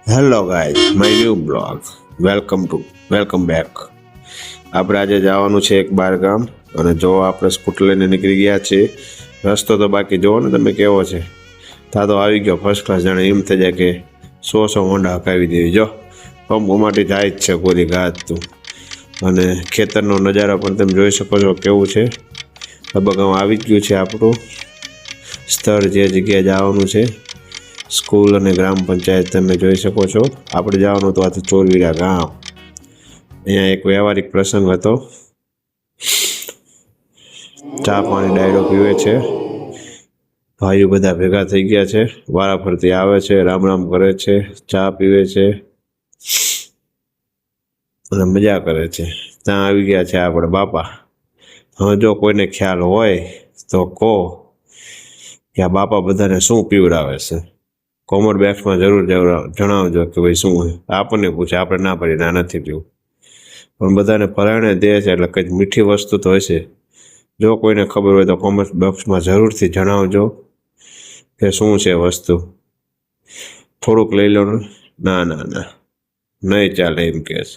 Hello guys my new blog welcome back. આપણે આજે જવાનું છે એક બાર ગામ અને જો આપણે સ્કૂટર લઈને નીકળી ગયા છીએ. રસ્તો તો બાકી જોવો ને તમે કેવો છે. તા તો આવી ગયો ફર્સ્ટ ક્લાસ, જાણે એમ થઈ જાય કે 100 હોંડા હકાવી દેવી. જો પંપ માટે જાય જ છે પૂરી ઘાત તું. અને ખેતરનો નજારો પણ તમે જોઈ શકો છો કેવું છે. લગભગ આવી જ ગયું છે આપણું સ્થળ, જે જગ્યાએ જવાનું છે. સ્કૂલ અને ગ્રામ પંચાયત તમે જોઈ શકો છો. આપણે જવાનું હતું આ ચોરવીરા ગામ. અહીંયા એક વ્યવહારિક પ્રસંગ હતો. ચા પાણી ડાયરો પીવે છે. ભાઈઓ બધા ભેગા થઈ ગયા છે, વારા ફરતી આવે છે, રામ રામ કરે છે, ચા પીવે છે અને મજા કરે છે. ત્યાં આવી ગયા છે આપણે બાપા. હવે જો કોઈને ખ્યાલ હોય તો કહો કે આ બાપા બધાને શું પીવડાવે છે. કોમેન્ટ બોક્સમાં જરૂર જણાવજો કે ભાઈ શું હોય. આપણને પૂછે, આપણે ના પડી ના નથી પીવું, પણ બધાને પરાયણે દે છે એટલે કંઈક મીઠી વસ્તુ તો હશે. જો કોઈને ખબર હોય તો કોમેન્ટ બોક્સમાં જરૂરથી જણાવજો કે શું છે વસ્તુ. થોડુંક લઈ લો ને. ના ના ના નહીં ચાલે એમ કે છે.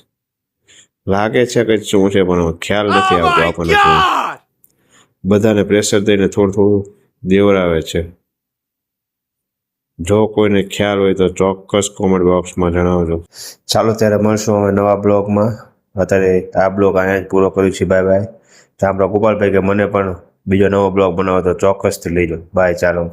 લાગે છે કે શું છે પણ ખ્યાલ નથી આવતો આપણને. બધાને પ્રેશર દઈને થોડું થોડું દેવડાવે છે. જો કોઈને ખ્યાલ હોય તો ચોક્કસ કોમેન્ટ બોક્સમાં જણાવજો. ચાલો ત્યારે મળશું હવે નવા બ્લોગમાં. અત્યારે આ બ્લોગ અહીંયા જ પૂરો કર્યું છે. Bye bye. તો આપણા ગોપાલભાઈ કે મને પણ બીજો નવો બ્લોગ બનાવો તો ચોક્કસથી લઈ જાઓ. બાય. ચાલો.